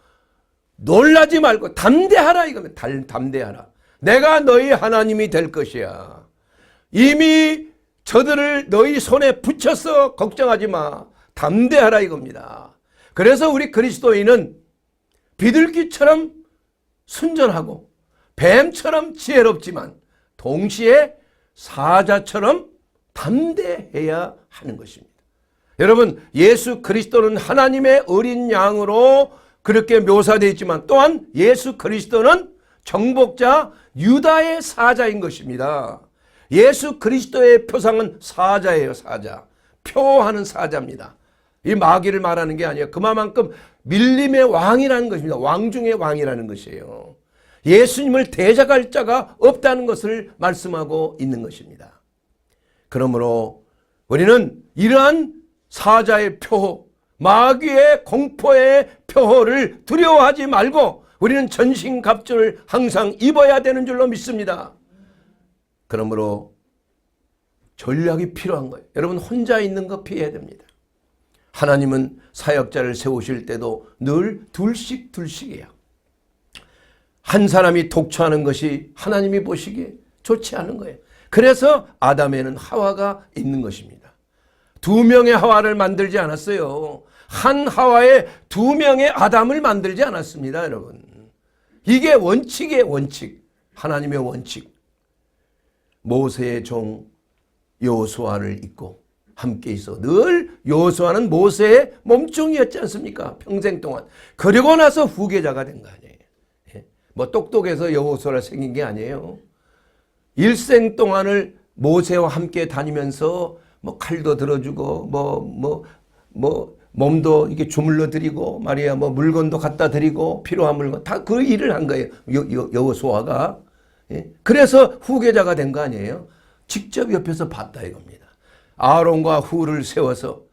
놀라지 말고 담대하라 이겁니다. 담대하라. 내가 너희 하나님이 될 것이야. 이미 저들을 너희 손에 붙였어. 걱정하지 마. 담대하라 이겁니다. 그래서 우리 그리스도인은 비둘기처럼 순전하고 뱀처럼 지혜롭지만 동시에 사자처럼 담대해야 하는 것입니다. 여러분, 예수 그리스도는 하나님의 어린 양으로 그렇게 묘사되어 있지만 또한 예수 그리스도는 정복자 유다의 사자인 것입니다. 예수 그리스도의 표상은 사자예요. 사자. 표하는 사자입니다. 이 마귀를 말하는 게 아니에요. 그만큼 밀림의 왕이라는 것입니다. 왕 중의 왕이라는 것이에요. 예수님을 대적할 자가 없다는 것을 말씀하고 있는 것입니다. 그러므로 우리는 이러한 사자의 표호, 마귀의 공포의 표호를 두려워하지 말고 우리는 전신갑주를 항상 입어야 되는 줄로 믿습니다. 그러므로 전략이 필요한 거예요. 여러분, 혼자 있는 거 피해야 됩니다. 하나님은 사역자를 세우실 때도 늘 둘씩이에요. 한 사람이 독초하는 것이 하나님이 보시기에 좋지 않은 거예요. 그래서 아담에는 하와가 있는 것입니다. 2명의 하와를 만들지 않았어요. 한 하와에 2명의 아담을 만들지 않았습니다, 여러분. 이게 원칙이에요, 원칙. 하나님의 원칙. 모세의 종 여호수아를 잊고 함께 있어. 늘 여호수아는 모세의 몸종이었지 않습니까? 평생 동안. 그리고 나서 후계자가 된 거 아니에요. 뭐 똑똑해서 여호수아가 생긴 게 아니에요. 일생 동안을 모세와 함께 다니면서 뭐 칼도 들어주고 몸도 이게 주물러 드리고 말이야 뭐 물건도 갖다 드리고 필요한 물건 다 그 일을 한 거예요. 여호수아가. 그래서 후계자가 된 거 아니에요. 직접 옆에서 봤다 이겁니다. 아론과 훌을 세워서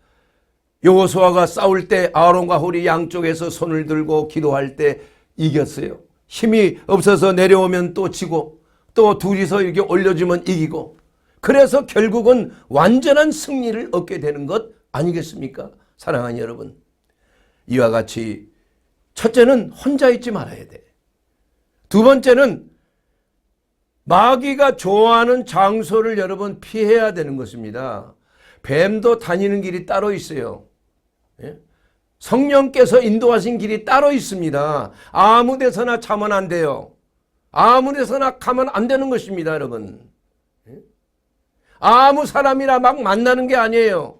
여호수아가 싸울 때 아론과 훌이 양쪽에서 손을 들고 기도할 때 이겼어요. 힘이 없어서 내려오면 또 지고 또 둘이서 이렇게 올려주면 이기고, 그래서 결국은 완전한 승리를 얻게 되는 것 아니겠습니까? 사랑하는 여러분, 이와 같이 첫째는 혼자 있지 말아야 돼. 두 번째는 마귀가 좋아하는 장소를 여러분 피해야 되는 것입니다. 뱀도 다니는 길이 따로 있어요. 성령께서 인도하신 길이 따로 있습니다. 아무 데서나 자면 안 돼요. 아무 데서나 가면 안 되는 것입니다, 여러분. 아무 사람이나 막 만나는 게 아니에요.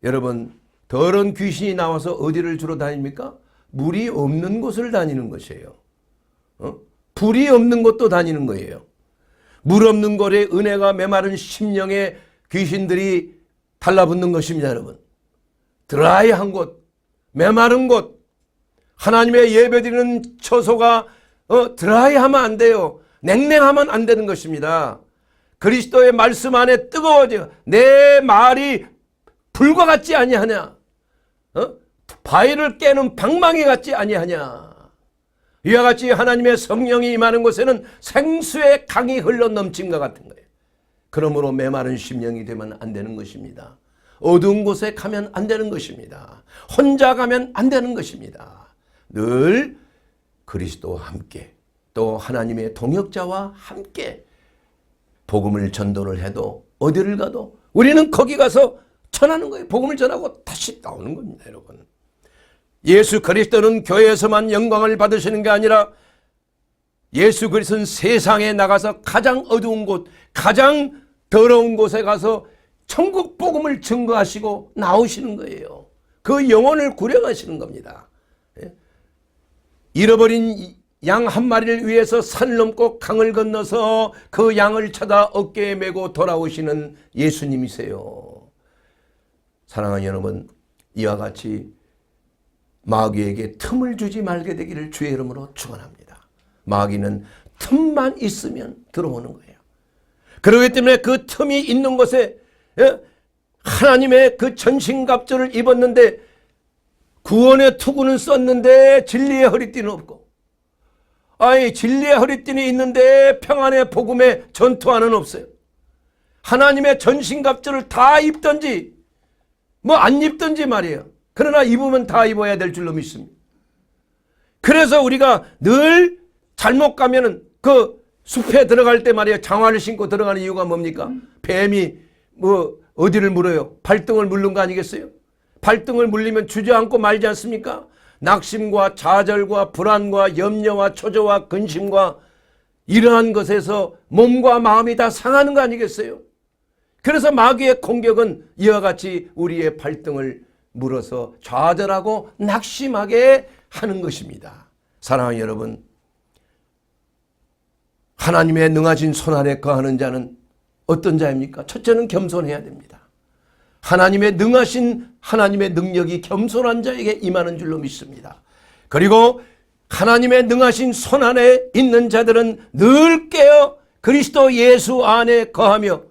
여러분, 더러운 귀신이 나와서 어디를 주로 다닙니까? 물이 없는 곳을 다니는 것이에요. 불이 없는 곳도 다니는 거예요. 물 없는 곳에 은혜가 메마른 심령의 귀신들이 달라붙는 것입니다, 여러분. 드라이한 곳, 메마른 곳, 하나님의 예배드리는 처소가 드라이하면 안 돼요. 냉랭하면 안 되는 것입니다. 그리스도의 말씀 안에 뜨거워져. 내 말이 불과 같지 아니하냐? 바위를 깨는 방망이 같지 아니하냐? 이와 같이 하나님의 성령이 임하는 곳에는 생수의 강이 흘러 넘친 것 같은 거예요. 그러므로 메마른 심령이 되면 안 되는 것입니다. 어두운 곳에 가면 안 되는 것입니다. 혼자 가면 안 되는 것입니다. 늘 그리스도와 함께, 또 하나님의 동역자와 함께 복음을 전도를 해도 어디를 가도 우리는 거기 가서 전하는 거예요. 복음을 전하고 다시 나오는 겁니다, 여러분. 예수 그리스도는 교회에서만 영광을 받으시는 게 아니라 예수 그리스도는 세상에 나가서 가장 어두운 곳, 가장 더러운 곳에 가서 천국 복음을 증거하시고 나오시는 거예요. 그 영혼을 구령하시는 겁니다. 잃어버린 양 한 마리를 위해서 산을 넘고 강을 건너서 그 양을 찾아 어깨에 메고 돌아오시는 예수님이세요. 사랑하는 여러분, 이와 같이 마귀에게 틈을 주지 말게 되기를 주의 이름으로 축원합니다. 마귀는 틈만 있으면 들어오는 거예요. 그렇기 때문에 그 틈이 있는 곳에 하나님의 그 전신갑주를 입었는데 구원의 투구는 썼는데 진리의 허리띠는 없고, 아니 진리의 허리띠는 있는데 평안의 복음의 전투화는 없어요. 하나님의 전신갑주를 다 입든지 뭐 안 입든지 말이에요. 그러나 입으면 다 입어야 될 줄로 믿습니다. 그래서 우리가 늘 잘못 가면은 그 숲에 들어갈 때 말이에요, 장화를 신고 들어가는 이유가 뭡니까? 뱀이 뭐 어디를 물어요? 발등을 물는 거 아니겠어요? 발등을 물리면 주저앉고 말지 않습니까? 낙심과 좌절과 불안과 염려와 초조와 근심과 이러한 것에서 몸과 마음이 다 상하는 거 아니겠어요? 그래서 마귀의 공격은 이와 같이 우리의 발등을 물어서 좌절하고 낙심하게 하는 것입니다. 사랑하는 여러분, 하나님의 능하신 손 아래 거하는 자는 어떤 자입니까? 첫째는 겸손해야 됩니다. 하나님의 능하신 하나님의 능력이 겸손한 자에게 임하는 줄로 믿습니다. 그리고 하나님의 능하신 손 안에 있는 자들은 늘 깨어 그리스도 예수 안에 거하며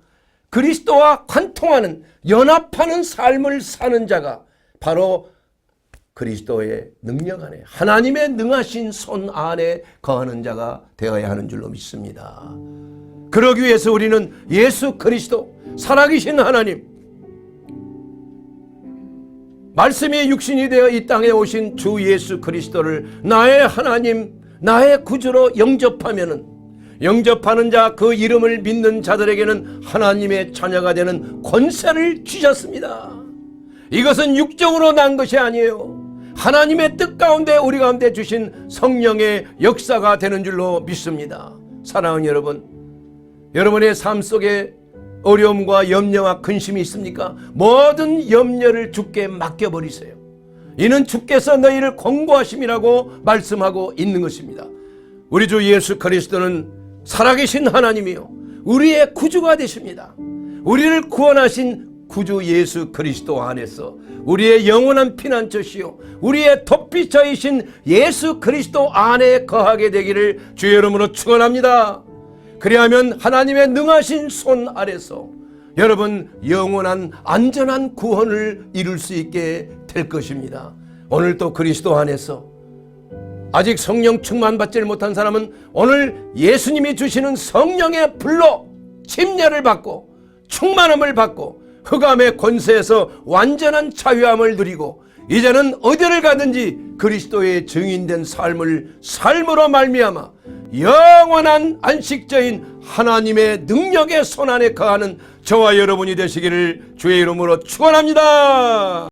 그리스도와 관통하는, 연합하는 삶을 사는 자가 바로 그리스도의 능력 안에, 하나님의 능하신 손 안에 거하는 자가 되어야 하는 줄로 믿습니다. 그러기 위해서 우리는 예수 그리스도, 살아계신 하나님, 말씀이 육신이 되어 이 땅에 오신 주 예수 그리스도를 나의 하나님, 나의 구주로 영접하는 자, 그 이름을 믿는 자들에게는 하나님의 자녀가 되는 권세를 주셨습니다. 이것은 육적으로 난 것이 아니에요. 하나님의 뜻 가운데 우리 가운데 주신 성령의 역사가 되는 줄로 믿습니다. 사랑하는 여러분, 여러분의 삶 속에 어려움과 염려와 근심이 있습니까? 모든 염려를 주께 맡겨버리세요. 이는 주께서 너희를 권고하심이라고 말씀하고 있는 것입니다. 우리 주 예수 그리스도는 살아계신 하나님이요 우리의 구주가 되십니다. 우리를 구원하신 구주 예수 그리스도 안에서 우리의 영원한 피난처시요 우리의 덮비처이신 예수 그리스도 안에 거하게 되기를 주의 이름으로 축원합니다. 그리하면 하나님의 능하신 손 아래서 여러분 영원한 안전한 구원을 이룰 수 있게 될 것입니다. 오늘도 그리스도 안에서 아직 성령 충만받지 못한 사람은 오늘 예수님이 주시는 성령의 불로 침례를 받고 충만함을 받고 흑암의 권세에서 완전한 자유함을 누리고 이제는 어디를 가든지 그리스도의 증인된 삶으로 말미암아 영원한 안식처인 하나님의 능력의 손안에 거하는 저와 여러분이 되시기를 주의 이름으로 축원합니다.